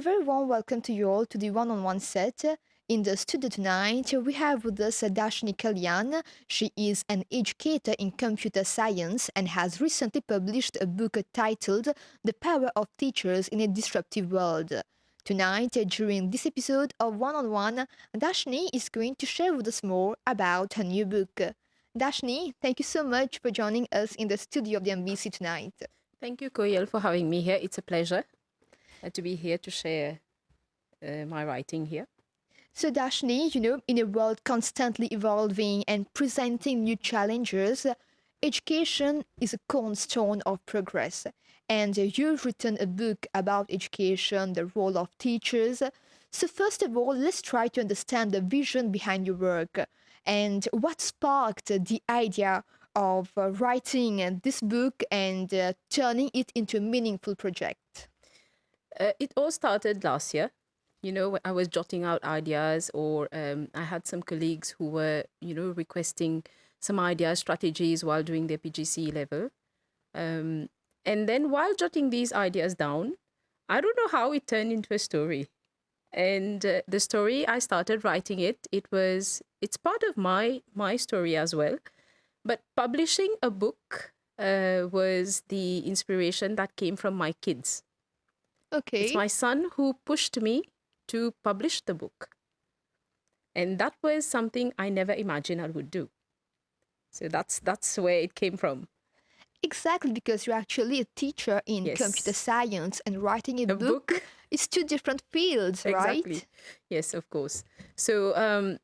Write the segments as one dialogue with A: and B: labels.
A: very warm welcome to you all to the one-on-one set. In the studio tonight, we have with us Dashni Kullean. She is an educator in computer science and has recently published a book titled The Power of Teachers in a Disruptive World. Tonight, during this episode of One on One, Dashni is going to share with us more about her new book. Dashni, thank you so much for joining us in the studio of the MBC tonight.
B: Thank you, Koyel, for having me here. It's a pleasure to be here to share my writing here.
A: So, Dashni, in a world constantly evolving and presenting new challenges, education is a cornerstone of progress. And you've written a book about education, the role of teachers. So, first of all, let's try to understand the vision behind your work and what sparked the idea of writing this book and turning it into a meaningful project.
B: It all started last year. I was jotting out ideas, or I had some colleagues who were, requesting some ideas, strategies while doing their PGC level. And then while jotting these ideas down, I don't know how it turned into a story. And the story, I started writing it. It's part of my story as well. But publishing a book was the inspiration that came from my kids.
A: Okay.
B: It's my son who pushed me to publish the book. And that was something I never imagined I would do. So that's where it came from.
A: Exactly, because you're actually a teacher in
B: Yes.
A: computer science and writing a book.
B: book.
A: It's two different fields,
B: Exactly.
A: right?
B: Yes, of course. So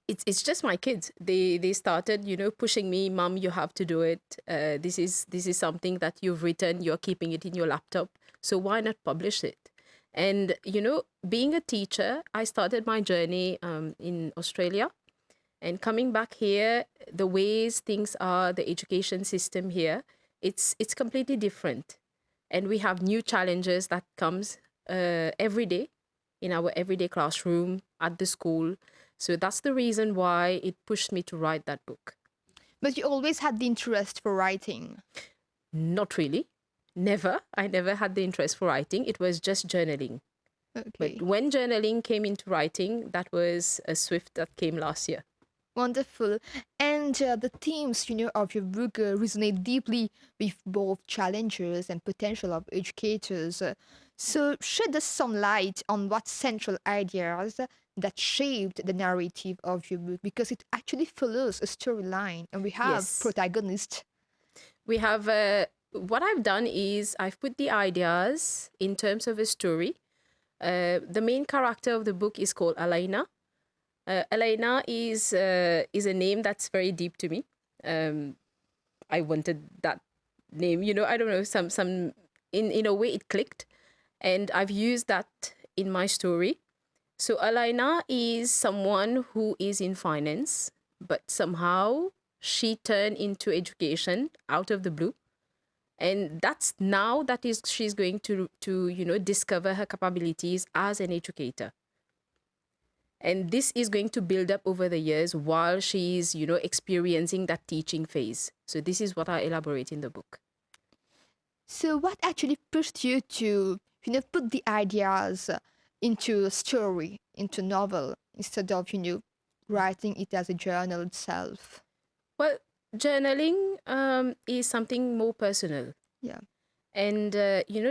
B: it's just my kids. They started, pushing me, Mom, you have to do it. This is something that you've written. You're keeping it in your laptop. So why not publish it? And being a teacher, I started my journey in Australia, and coming back here, the ways things are, the education system here, it's completely different, and we have new challenges that comes every day in our everyday classroom at the school. So that's the reason why it pushed me to write that book.
A: But you always had the interest for writing.
B: Not really. Never. I never had the interest for writing. It was just journaling.
A: Okay.
B: But when journaling came into writing, that was a swift that came last year.
A: Wonderful. And the themes, of your book resonate deeply with both challenges and potential of educators. So shed us some light on what central ideas that shaped the narrative of your book, because it actually follows a storyline and we have
B: Yes.
A: protagonists.
B: We have, what I've done is I've put the ideas in terms of a story. The main character of the book is called Elena. Elena is a name that's very deep to me. I wanted that name, I don't know, some in a way it clicked, and I've used that in my story. So Elena is someone who is in finance, but somehow she turned into education out of the blue. And she's going to discover her capabilities as an educator. And this is going to build up over the years while she's, experiencing that teaching phase. So this is what I elaborate in the book.
A: So what actually pushed you to, put the ideas into a story, into novel, instead of, writing it as a journal itself?
B: Well, journaling is something more personal.
A: Yeah.
B: And,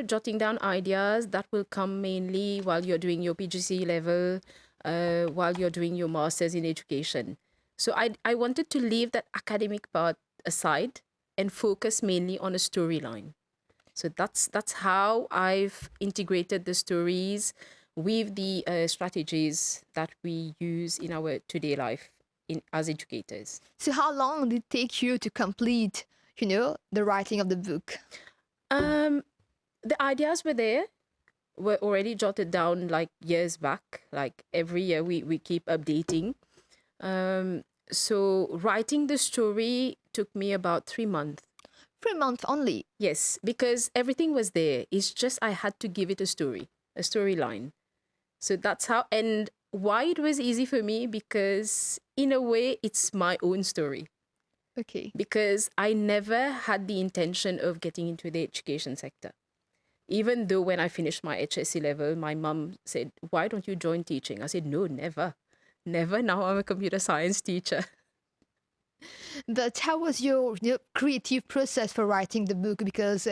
B: jotting down ideas, that will come mainly while you're doing your PGC level, while you're doing your master's in education. So I wanted to leave that academic part aside and focus mainly on a storyline. So that's how I've integrated the stories with the strategies that we use in our today life as educators.
A: So how long did it take you to complete, the writing of the book?
B: The ideas were already jotted down like years back. Like every year we keep updating. So writing the story took me about 3 months.
A: 3 months only.
B: Yes, because everything was there. It's just I had to give it a storyline. So that's how, and why it was easy for me, because in a way it's my own story.
A: Okay.
B: Because I never had the intention of getting into the education sector. Even though when I finished my HSC level, my mum said, "Why don't you join teaching?" I said, "No, never. Never. Now I'm a computer science teacher."
A: But how was your creative process for writing the book? Because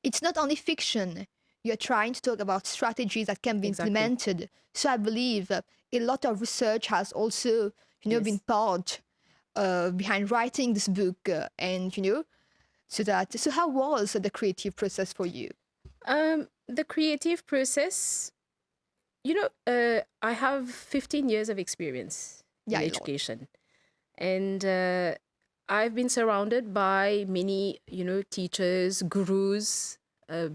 A: it's not only fiction. You're trying to talk about strategies that can be
B: Exactly.
A: implemented. So I believe a lot of research has also, been
B: Yes.
A: part behind writing this book, and so how was the creative process for you?
B: The creative process, I have 15 years of experience
A: Yeah,
B: in
A: a lot.
B: education. And I've been surrounded by many, teachers, gurus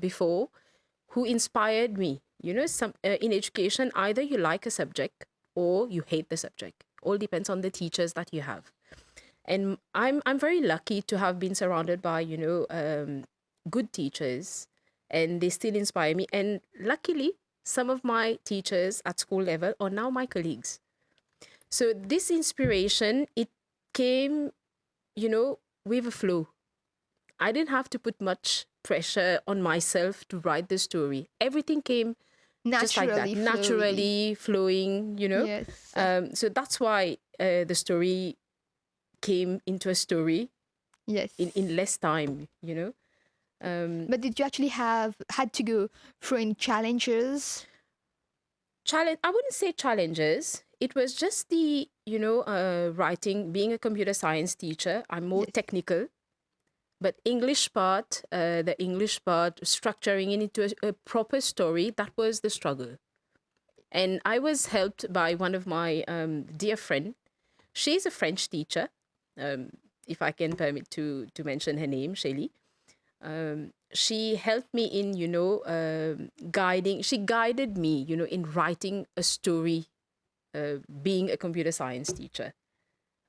B: before who inspired me. Some in education, either you like a subject or you hate the subject. All depends on the teachers that you have. And I'm very lucky to have been surrounded by good teachers, and they still inspire me. And luckily, some of my teachers at school level are now my colleagues. So this inspiration, it came, with a flow. I didn't have to put much pressure on myself to write the story. Everything came just like that,
A: Naturally, flowy.
B: naturally flowing.
A: Yes.
B: So that's why the story came into a story
A: Yes.
B: in less time. Um,
A: But did you actually have had to go through any challenges?
B: I wouldn't say challenges. It was just the, writing, being a computer science teacher, I'm more
A: Yes.
B: technical. But the English part, structuring it into a proper story, that was the struggle. And I was helped by one of my dear friend. She's a French teacher, um, if I can permit to mention her name, Shelly. She helped me in, guiding. She guided me, in writing a story, being a computer science teacher,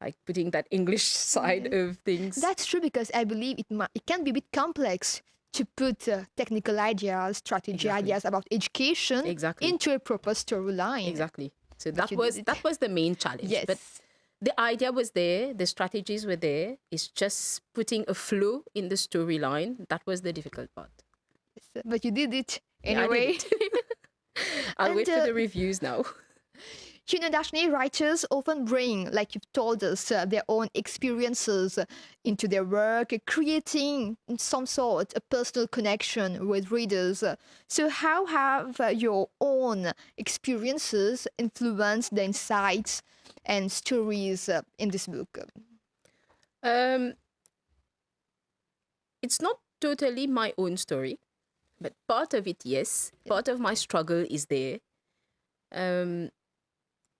B: like putting that English side
A: Yes.
B: of things.
A: That's true because I believe it can be a bit complex to put technical ideas, strategy
B: Exactly.
A: ideas about education
B: Exactly.
A: into a proper storyline.
B: Exactly. So
A: But
B: that
A: you did
B: was
A: it.
B: that was the main challenge. But
A: Yes.
B: the idea was there, the strategies were there. It's just putting a flow in the storyline. That was the difficult part.
A: Yes. But you did it
B: Yeah, I did
A: anyway.
B: it. I'll
A: And
B: wait for the reviews now.
A: Dashni, writers often bring, like you've told us, their own experiences into their work, creating in some sort a personal connection with readers. So, how have your own experiences influenced the insights and stories in this book?
B: Um, it's not totally my own story, but part of it, yes.
A: Yeah.
B: Part of my struggle is there. Um,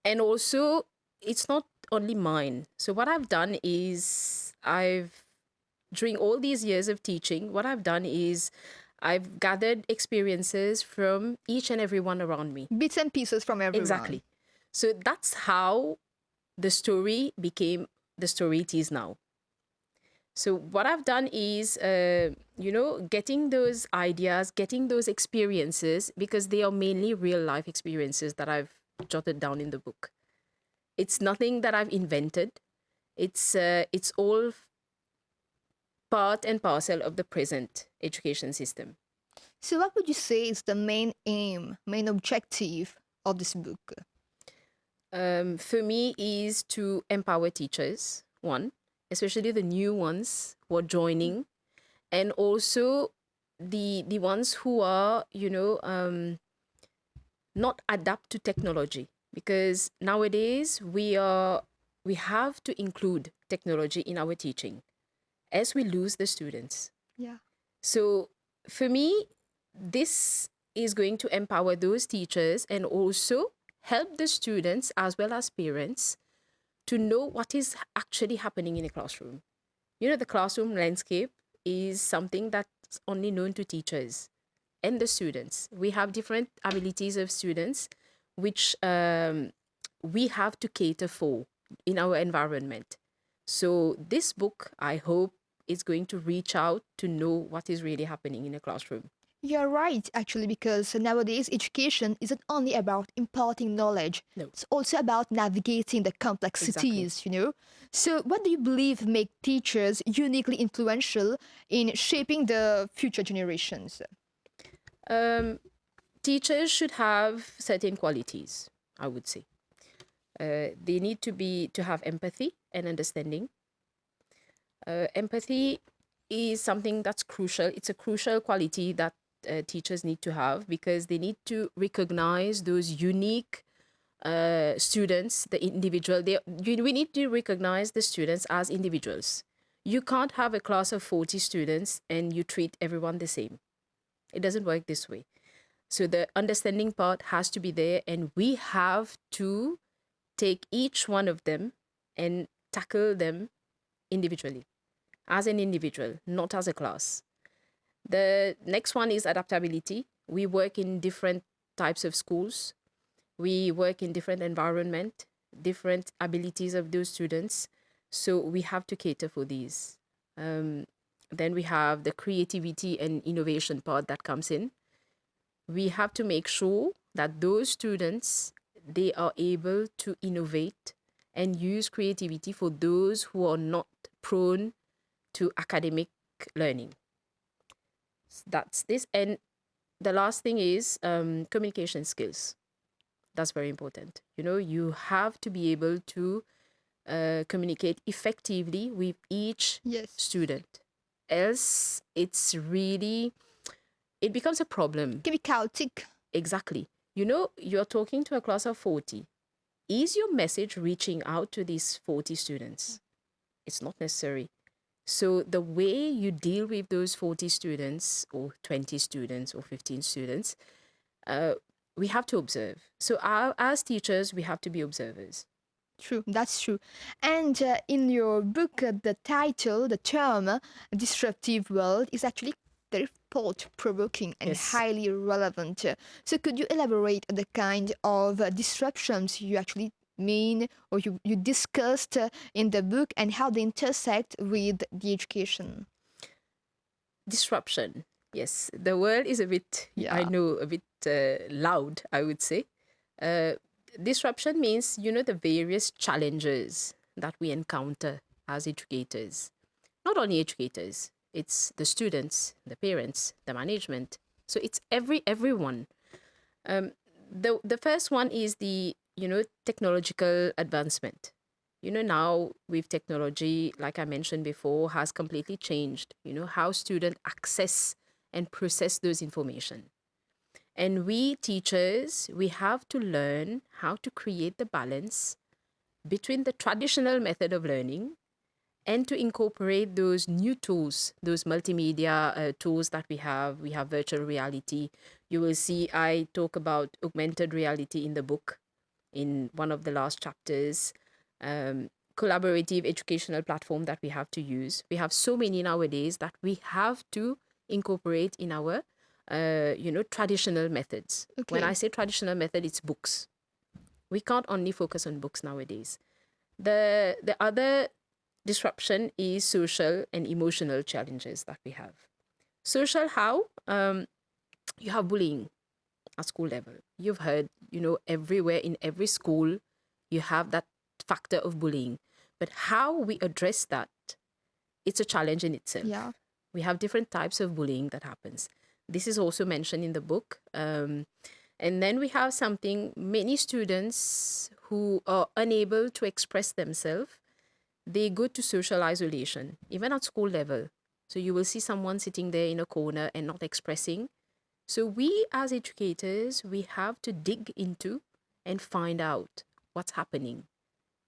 B: and also, it's not only mine. So what I've done is during all these years of teaching, what I've done is I've gathered experiences from each and every one around me.
A: Bits and pieces from everyone.
B: Exactly. So that's how the story became the story it is now. So what I've done is, getting those ideas, getting those experiences, because they are mainly real life experiences that I've jotted down in the book. It's nothing that I've invented. It's all part and parcel of the present education system.
A: So, what would you say is the main aim, main objective of this book?
B: For me is to empower teachers, one, especially the new ones who are joining, and also the ones who are, not adapt to technology, because nowadays we have to include technology in our teaching as we lose the students.
A: Yeah.
B: So for me, this is going to empower those teachers and also help the students as well as parents to know what is actually happening in a classroom. The classroom landscape is something that's only known to teachers and the students. We have different abilities of students, which we have to cater for in our environment. So this book, I hope, is going to reach out to know what is really happening in a classroom.
A: You're right, actually, because nowadays education isn't only about imparting knowledge,
B: No,
A: it's also about navigating the
B: exactly.
A: complexities. So, what do you believe make teachers uniquely influential in shaping the future generations?
B: Um, Teachers should have certain qualities, I would say. They need to have empathy and understanding. Empathy is something that's crucial. It's a crucial quality that teachers need to have because they need to recognize those unique students, the individual. We need to recognize the students as individuals. You can't have a class of 40 students and you treat everyone the same. It doesn't work this way. So the understanding part has to be there, and we have to take each one of them and tackle them individually, as an individual, not as a class. The next one is adaptability. We work in different types of schools. We work in different environment, different abilities of those students. So we have to cater for these. Then we have the creativity and innovation part that comes in. We have to make sure that those students, they are able to innovate and use creativity for those who are not prone to academic learning. That's this. And the last thing is communication skills. That's very important. You have to be able to communicate effectively with each
A: Yes.
B: student. Else, it becomes a problem.
A: Can be chaotic.
B: Exactly. You're talking to a class of 40. Is your message reaching out to these 40 students? It's not necessary. So the way you deal with those 40 students or 20 students or 15 students, we have to observe. So as teachers, we have to be observers.
A: True, that's true. And in your book, the title, the term disruptive world is actually very thought provoking and
B: Yes.
A: highly relevant. So, could you elaborate on the kind of disruptions you actually mean or you discussed in the book and how they intersect with the education?
B: Disruption. Yes, the word is a bit, I
A: Yeah.
B: know, a bit loud, I would say. Uh, Disruption means, the various challenges that we encounter as educators. Not only educators, it's the students, the parents, the management. So it's everyone. Um, the first one is the technological advancement. Now with technology, like I mentioned before, has completely changed. How students access and process those information. And we teachers, we have to learn how to create the balance between the traditional method of learning and to incorporate those new tools, those multimedia tools that we have. We have virtual reality. You will see I talk about augmented reality in the book in one of the last chapters. Collaborative educational platform that we have to use. We have so many nowadays that we have to incorporate in our traditional methods. When I
A: Okay.
B: say traditional method, it's books. We can't only focus on books nowadays. The other disruption is social and emotional challenges that we have. Social, how? You have bullying at school level. You've heard, everywhere in every school, you have that factor of bullying. But how we address that, it's a challenge in
A: Yeah.
B: itself. We have different types of bullying that happens. This is also mentioned in the book. And then we have something, many students who are unable to express themselves, they go to social isolation, even at school level. So you will see someone sitting there in a corner and not expressing. So we as educators, we have to dig into and find out what's happening.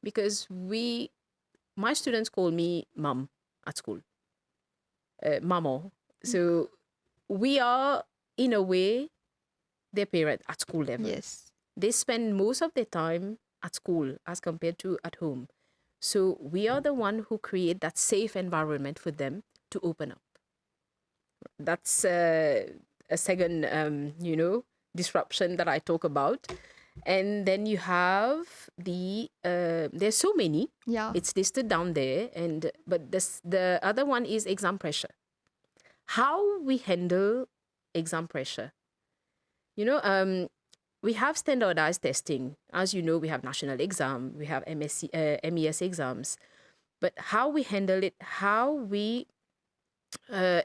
B: Because my students call me mom at school, mamo. So we are, in a way, their parent at school level.
A: Yes.
B: They spend most of their time at school as compared to at home. So we are the one who create that safe environment for them to open up. That's a second, disruption that I talk about. And then you have there's so many.
A: Yeah.
B: It's listed down there, but the other one is exam pressure. How we handle exam pressure. We have standardized testing. As you know, we have national exam, we have MES exams. But how we handle it, how we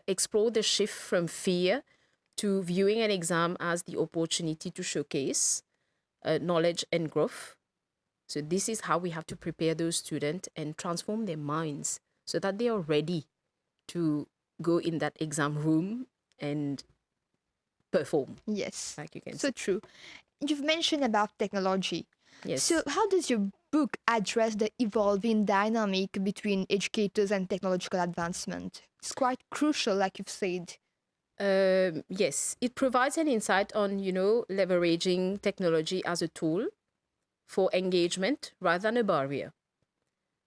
B: explore the shift from fear to viewing an exam as the opportunity to showcase knowledge and growth. So this is how we have to prepare those students and transform their minds so that they are ready to go in that exam room and perform,
A: Yes,
B: like you can
A: so
B: say.
A: true. You've mentioned about technology. So,
B: Yes.
A: how does your book address the evolving dynamic between educators and technological advancement? It's quite crucial, like you've said.
B: Yes, it provides an insight on, leveraging technology as a tool for engagement rather than a barrier.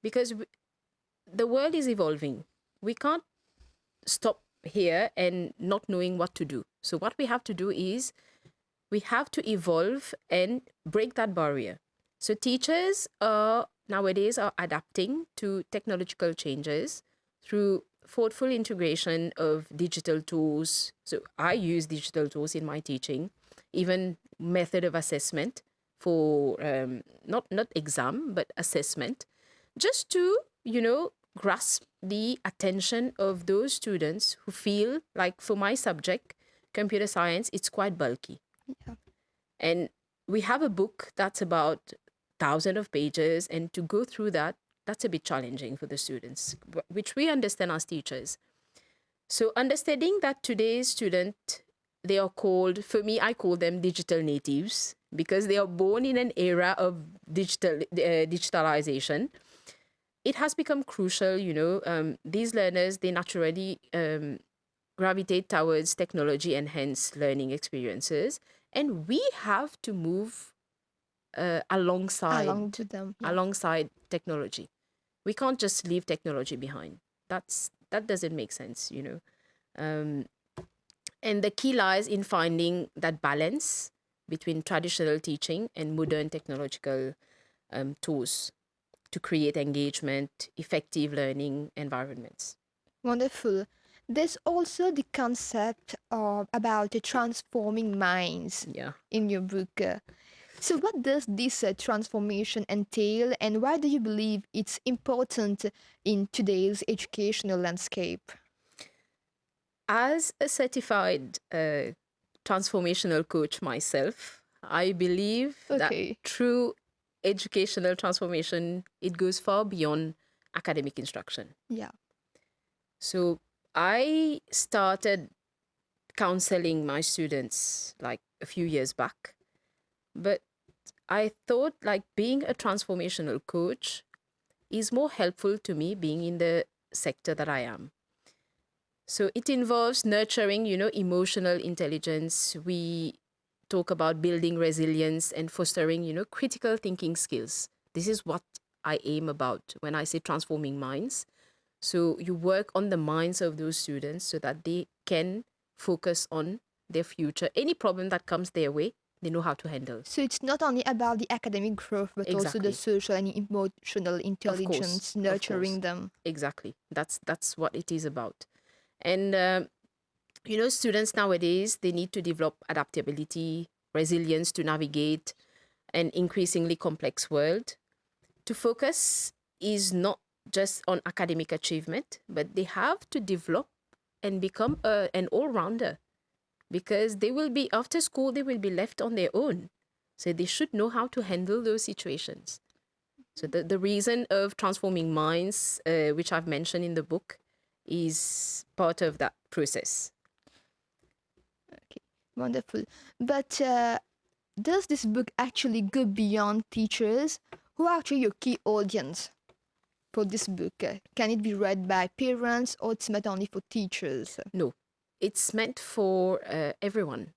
B: Because the world is evolving. We can't stop here and not knowing what to do. So, what we have to do is we have to evolve and break that barrier. So, teachers nowadays are adapting to technological changes through thoughtful integration of digital tools. So, I use digital tools in my teaching, even method of assessment for not exam but assessment, just to grasp the attention of those students who feel like, for my subject, computer science, it's quite bulky.
A: Yeah.
B: And we have a book that's about thousands of pages, and to go through that, that's a bit challenging for the students, which we understand as teachers. So understanding that today's student, they are called, for me, I call them digital natives because they are born in an era of digitalization. It has become crucial, these learners, they naturally gravitate towards technology enhanced learning experiences. And we have to move alongside
A: Along with them, yeah.
B: alongside technology. We can't just leave technology behind. That doesn't make sense. Um, and the key lies in finding that balance between traditional teaching and modern technological tools to create engagement, effective learning environments.
A: Wonderful. There's also the concept of about transforming minds
B: Yeah.
A: in your book. So, what does this transformation entail, and why do you believe it's important in today's educational landscape?
B: As a certified transformational coach myself, I believe that
A: Okay.
B: true educational transformation, it goes far beyond academic instruction.
A: Yeah.
B: So I started counseling my students like a few years back, but I thought like being a transformational coach is more helpful to me being in the sector that I am. So it involves nurturing, emotional intelligence. We talk about building resilience and fostering, critical thinking skills. This is what I aim about when I say transforming minds. So you work on the minds of those students so that they can focus on their future. Any problem that comes their way, they know how to handle.
A: So it's not only about the academic growth, but also the
B: Exactly.
A: social and emotional
B: Of course.
A: intelligence,
B: Of course.
A: nurturing them.
B: Exactly. That's what it is about. And students nowadays, they need to develop adaptability, resilience to navigate an increasingly complex world. To focus is not just on academic achievement, but they have to develop and become an all-rounder, because they will be, after school, they will be left on their own. So they should know how to handle those situations. So the reason of transforming minds, which I've mentioned in the book, is part of that process.
A: Okay, wonderful. But does this book actually go beyond teachers? Who are actually your key audience for this book? Can it be read by parents or it's meant only for teachers?
B: No, it's meant for everyone,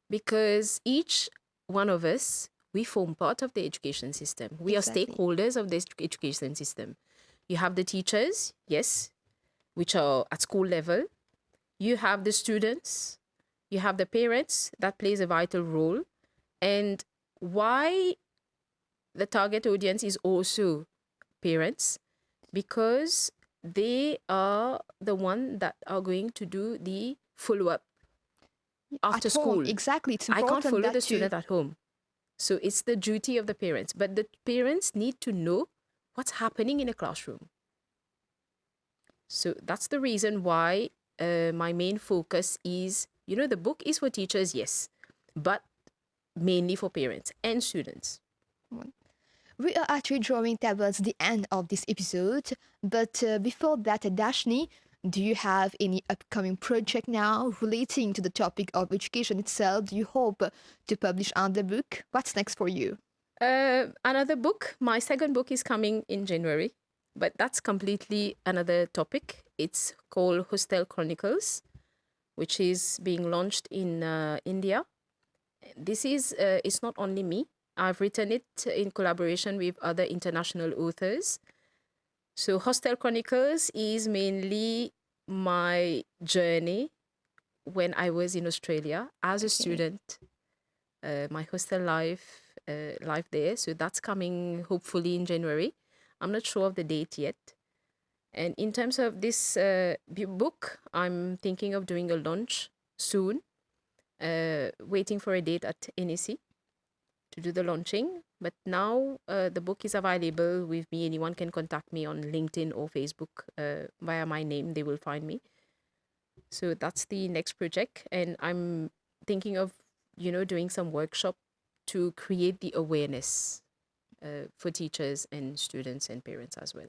B: because each one of us, we form part of the education system. We are
A: Exactly.
B: stakeholders of the education system. You have the teachers, yes, which are at school level. You have the students. You have the parents. That plays a vital role. And why the target audience is also parents, because they are the one that are going to do the follow-up
A: At
B: after
A: home,
B: school.
A: exactly. It's
B: I can't
A: important
B: follow
A: that
B: the
A: too.
B: student at home. So it's the duty of the parents. But the parents need to know what's happening in a classroom. So that's the reason why my main focus is, The book is for teachers, yes, but mainly for parents and students.
A: We are actually drawing towards the end of this episode, but before that, Dashni, do you have any upcoming project now relating to the topic of education itself? Do you hope to publish another book? What's next for you?
B: Another book, my second book is coming in January, but that's completely another topic. It's called Hostel Chronicles, which is being launched in India. This is, it's not only me. I've written it in collaboration with other international authors. So Hostel Chronicles is mainly my journey when I was in Australia as a student, my hostel life there. So that's coming hopefully in January. I'm not sure of the date yet. And in terms of this book, I'm thinking of doing a launch soon, waiting for a date at NEC to do the launching. But now the book is available with me. Anyone can contact me on LinkedIn or Facebook via my name. They will find me. So that's the next project. And I'm thinking of, doing some workshop to create the awareness for teachers and students and parents as well.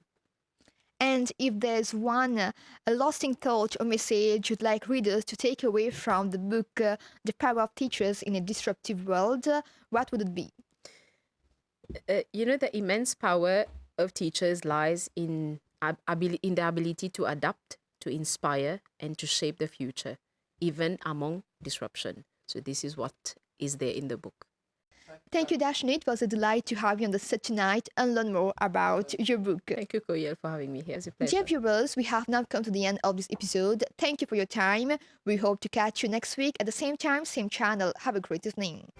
A: And if there's one a lasting thought or message you'd like readers to take away from the book, The Power of Teachers in a Disruptive World, what would it be?
B: The immense power of teachers lies in in the ability to adapt, to inspire, and to shape the future, even among disruption. So this is what is there in the book.
A: Thank you, Dashni. It was a delight to have you on the set tonight and learn more about your book.
B: Thank you, Koyel, for having me here. It's a
A: Dear
B: pleasure.
A: viewers, we have now come to the end of this episode. Thank you for your time. We hope to catch you next week at the same time, same channel. Have a great evening.